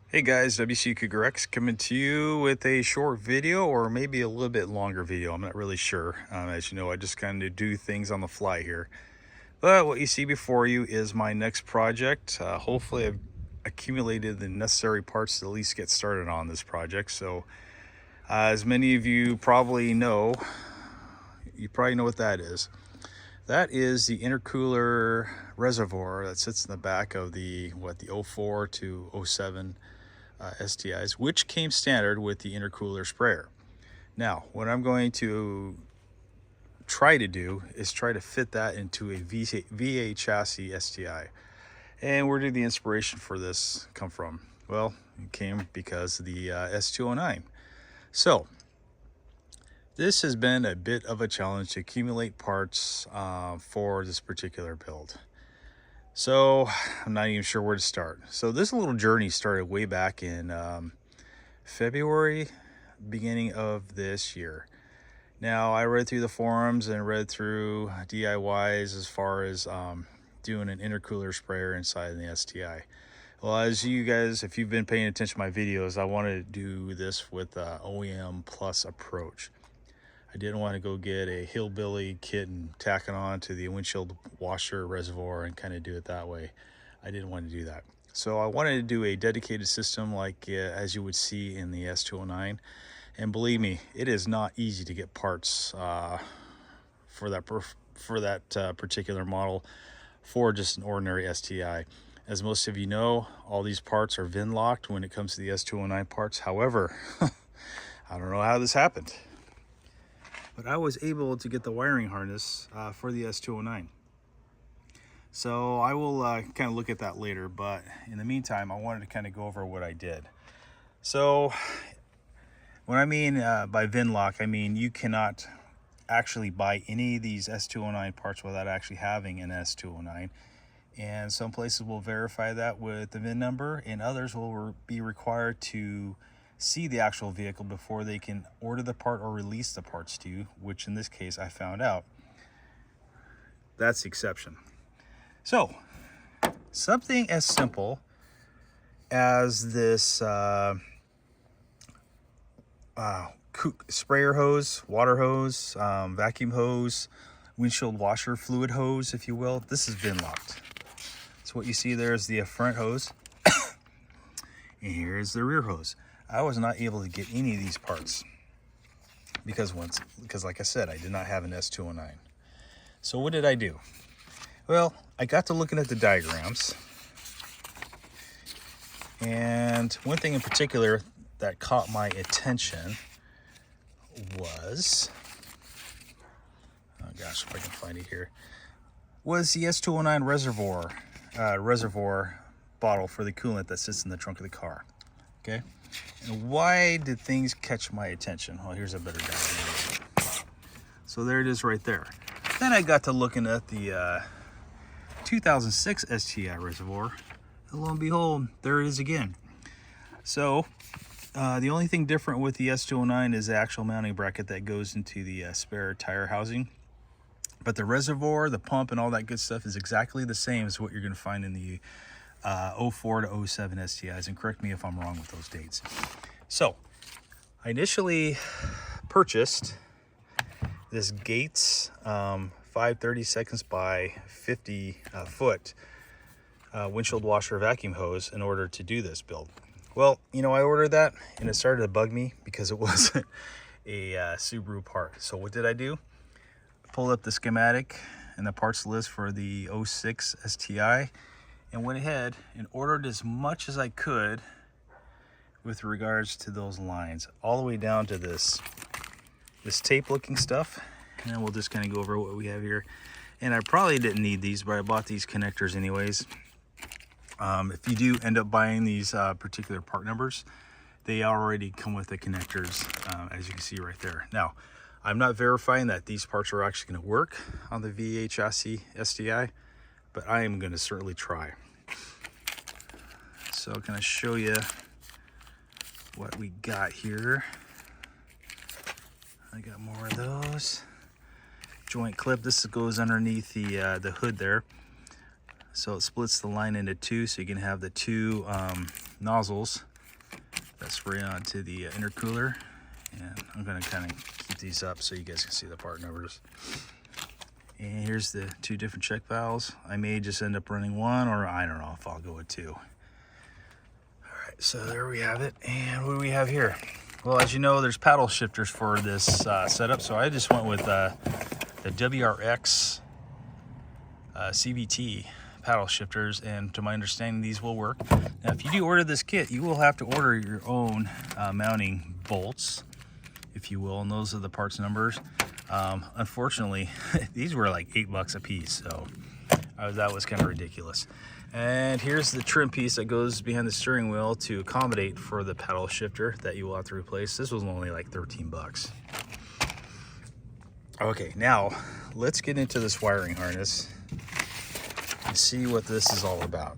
Hey guys, WRX coming to you with a short video or maybe a little bit longer video. I'm not really sure. As you know, I just kind of do things on the fly here. But what you see before you is my next project. Hopefully I've accumulated the necessary parts to at least get started on this project. So as many of you probably know, what that is. That is the intercooler reservoir that sits in the back of the 04 to 07 STIs, which came standard with the intercooler sprayer. Now, what I'm going to try to do is try to fit that into a V8 chassis STI. And where did the inspiration for this come from? Well, it came because of the S209. So, this has been a bit of a challenge to accumulate parts for this particular build. So I'm not even sure where to start. So this little journey started way back in February, beginning of this year. Now I read through the forums and read through DIYs as far as doing an intercooler sprayer inside the STI. Well, as you guys, if you've been paying attention to my videos, I wanted to do this with OEM plus approach. I didn't want to go get a hillbilly kit and tack it on to the windshield washer reservoir and kind of do it that way. I didn't want to do that. So I wanted to do a dedicated system like as you would see in the S209. And believe me, it is not easy to get parts for that particular model for just an ordinary STI. As most of you know, all these parts are VIN locked when it comes to the S209 parts. However, I don't know how this happened, but I was able to get the wiring harness for the S209. So I will kind of look at that later, but in the meantime, I wanted to kind of go over what I did. So what I mean by VIN lock, I mean you cannot actually buy any of these S209 parts without actually having an S209. And some places will verify that with the VIN number, and others will be required to see the actual vehicle before they can order the part or release the parts to you, which in this case I found out that's the exception. So something as simple as this sprayer hose, water hose, vacuum hose, windshield washer fluid hose, if you will, this is VIN locked. So what you see there is the front hose and here is the rear hose. I was not able to get any of these parts because like I said, I did not have an S209. So what did I do? Well, I got to looking at the diagrams, and one thing in particular that caught my attention was, oh gosh, if I can find it here, was the S209 reservoir bottle for the coolant that sits in the trunk of the car. Okay. And why did things catch my attention? Well, here's a better diagram. So there it is right there. Then I got to looking at the 2006 STI reservoir, and lo and behold, there it is again. So the only thing different with the S209 is the actual mounting bracket that goes into the spare tire housing. But the reservoir, the pump, and all that good stuff is exactly the same as what you're going to find in the 04 to 07 STIs, and correct me if I'm wrong with those dates. So I initially purchased this Gates 5/32 by 50 foot windshield washer vacuum hose in order to do this build. Well, you know, I ordered that and it started to bug me because it wasn't a Subaru part. So what did I do? Pulled up the schematic and the parts list for the 06 STI and went ahead and ordered as much as I could with regards to those lines, all the way down to this tape looking stuff. And then we'll just kind of go over what we have here. And I probably didn't need these, but I bought these connectors anyways. If you do end up buying these particular part numbers, they already come with the connectors, as you can see right there. Now, I'm not verifying that these parts are actually going to work on the V8 chassis STI, but I am going to certainly try. So can I show you what we got here? I got more of those. Joint clip. This goes underneath the hood there. So it splits the line into two, so you can have the two nozzles That's right onto the intercooler, and I'm going to kind of keep these up so you guys can see the part numbers. And here's the two different check valves. I may just end up running one, or I don't know if I'll go with two. All right, so there we have it. And what do we have here? Well, as you know, there's paddle shifters for this setup, so I just went with the WRX CVT paddle shifters, and to my understanding, these will work. Now, if you do order this kit, you will have to order your own mounting bolts, if you will, and those are the parts numbers. Unfortunately, these were like $8 a piece, so that was kind of ridiculous. And here's the trim piece that goes behind the steering wheel to accommodate for the paddle shifter that you will have to replace. This was only like 13 bucks. Okay, now let's get into this wiring harness and see what this is all about.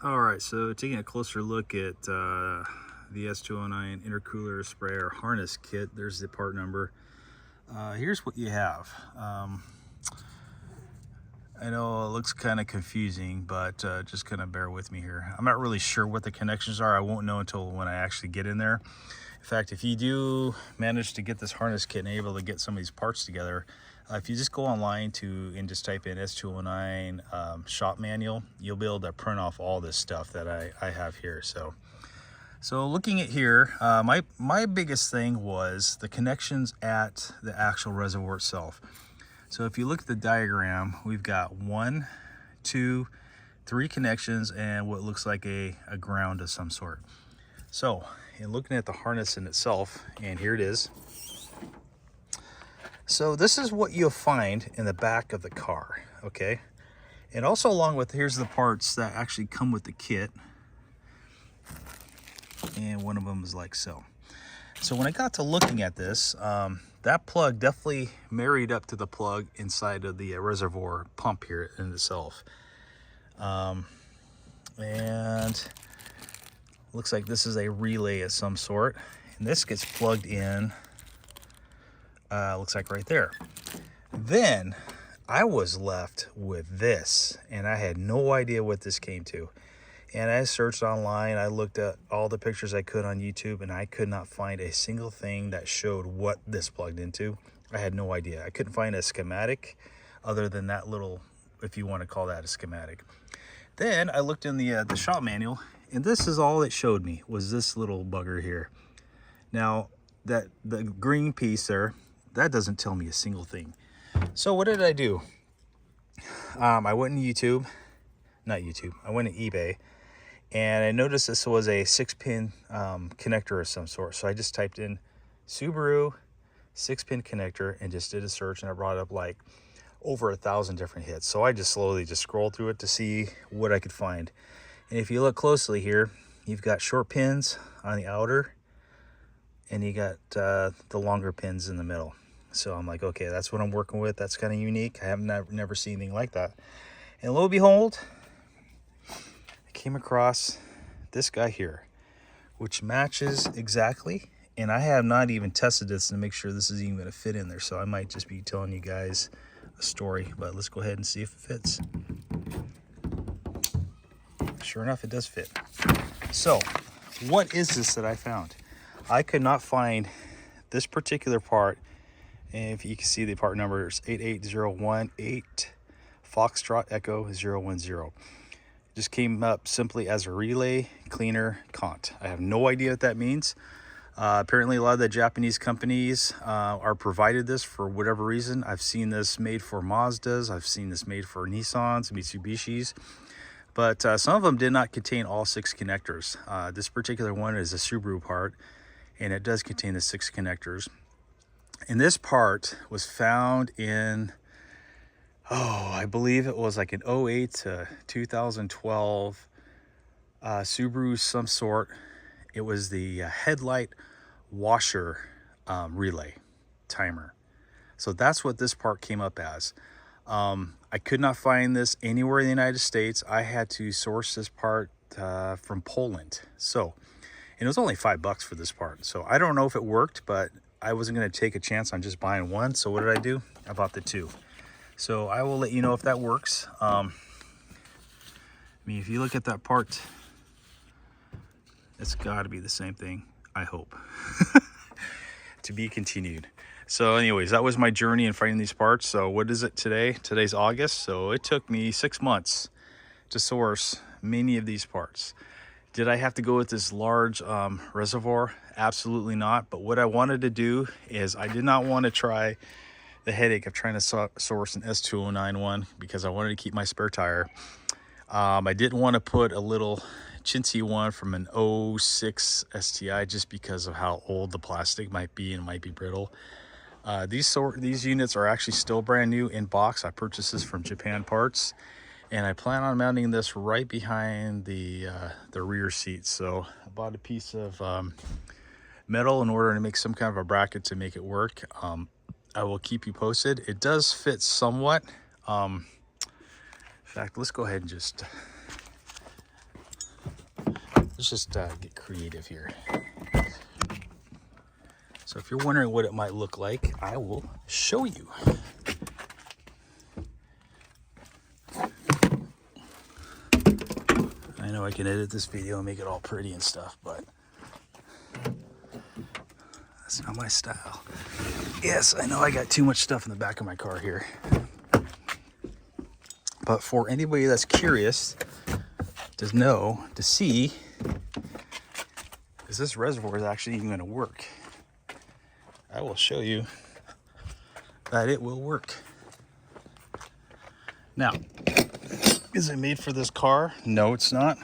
All right, so taking a closer look at the S209 intercooler sprayer harness kit, there's the part number. Here's what you have. I know it looks kind of confusing, but just kind of bear with me here. I'm not really sure what the connections are. I won't know until when I actually get in there. In fact, if you do manage to get this harness kit and able to get some of these parts together, if you just go online and just type in S209 shop manual, you'll be able to print off all this stuff that I have here. So looking at here, my biggest thing was the connections at the actual reservoir itself. So if you look at the diagram, we've got 1, 2, 3 connections and what looks like a ground of some sort. So in looking at the harness in itself, and here it is. So this is what you'll find in the back of the car, okay? And also along with, here's the parts that actually come with the kit. And one of them is like so. So when I got to looking at this, that plug definitely married up to the plug inside of the reservoir pump here in itself. And looks like this is a relay of some sort. And this gets plugged in, looks like right there. Then I was left with this, and I had no idea what this came to. And I searched online, I looked at all the pictures I could on YouTube, and I could not find a single thing that showed what this plugged into. I had no idea. I couldn't find a schematic other than that little, if you want to call that a schematic. Then I looked in the shop manual, and this is all it showed me, was this little bugger here. Now, the green piece there, that doesn't tell me a single thing. So what did I do? I went in YouTube, not YouTube, I went to eBay, and I noticed this was a 6-pin connector of some sort. So I just typed in Subaru 6-pin connector and just did a search, and I brought up like over 1,000 different hits. So I just slowly just scrolled through it to see what I could find. And if you look closely here, you've got short pins on the outer, and you got the longer pins in the middle. So I'm like, okay, that's what I'm working with. That's kind of unique. I have never seen anything like that. And lo and behold, I came across this guy here, which matches exactly. And I have not even tested this to make sure this is even going to fit in there. So I might just be telling you guys a story, but let's go ahead and see if it fits. Sure enough, it does fit. So what is this that I found? I could not find this particular part. And if you can see the part number is 88018 Foxtrot Echo 010. Just came up simply as a relay cleaner cont. I have no idea what that means. Apparently a lot of the Japanese companies are provided this for whatever reason. I've seen this made for Mazdas. I've seen this made for Nissans, Mitsubishis. But some of them did not contain all 6 connectors. This particular one is a Subaru part, and it does contain the 6 connectors. And this part was found in, I believe it was like an 08 to 2012 Subaru some sort. It was the headlight washer relay timer. So that's what this part came up as. I could not find this anywhere in the United States. I had to source this part from Poland. So, and it was only $5 for this part. So I don't know if it worked, but I wasn't going to take a chance on just buying one. So what did I do? I bought the 2. So I will let you know if that works. mean, if you look at that part, it's got to be the same thing, I hope. To be continued. So anyways, that was my journey in finding these parts. So what is it today? Today's August. So it took me 6 months to source many of these parts. Did I have to go with this large reservoir? Absolutely not. But what I wanted to do is I did not want to try the headache of trying to source an S2091 one because I wanted to keep my spare tire. I didn't want to put a little chintzy one from an 06 STI just because of how old the plastic might be and might be brittle. These units are actually still brand new in box. I purchased this from Japan Parts, and I plan on mounting this right behind the rear seat. So I bought a piece of metal in order to make some kind of a bracket to make it work. I will keep you posted. It does fit somewhat. In fact, let's go ahead and just get creative here. So if you're wondering what it might look like, I will show you. I know I can edit this video and make it all pretty and stuff, but that's not my style. Yes, I know I got too much stuff in the back of my car here. But for anybody that's curious to see, is this reservoir is actually even going to work? I will show you that it will work. Now, is it made for this car? No, it's not.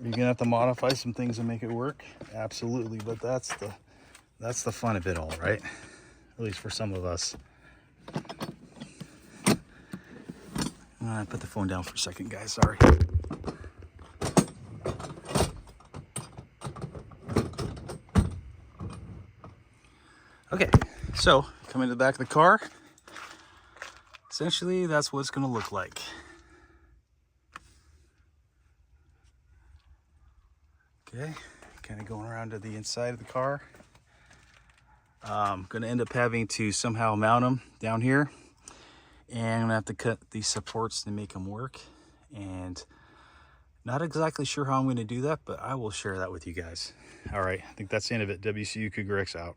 You're gonna have to modify some things to make it work. Absolutely, but that's the fun of it all, right? At least for some of us. I put the phone down for a second, guys. Sorry. Okay, so coming to the back of the car, essentially that's what it's going to look like. Okay, kind of going around to the inside of the car. I'm going to end up having to somehow mount them down here, and I'm going to have to cut these supports to make them work, and not exactly sure how I'm going to do that, but I will share that with you guys. All right, I think that's the end of it. WCU Cougar X out.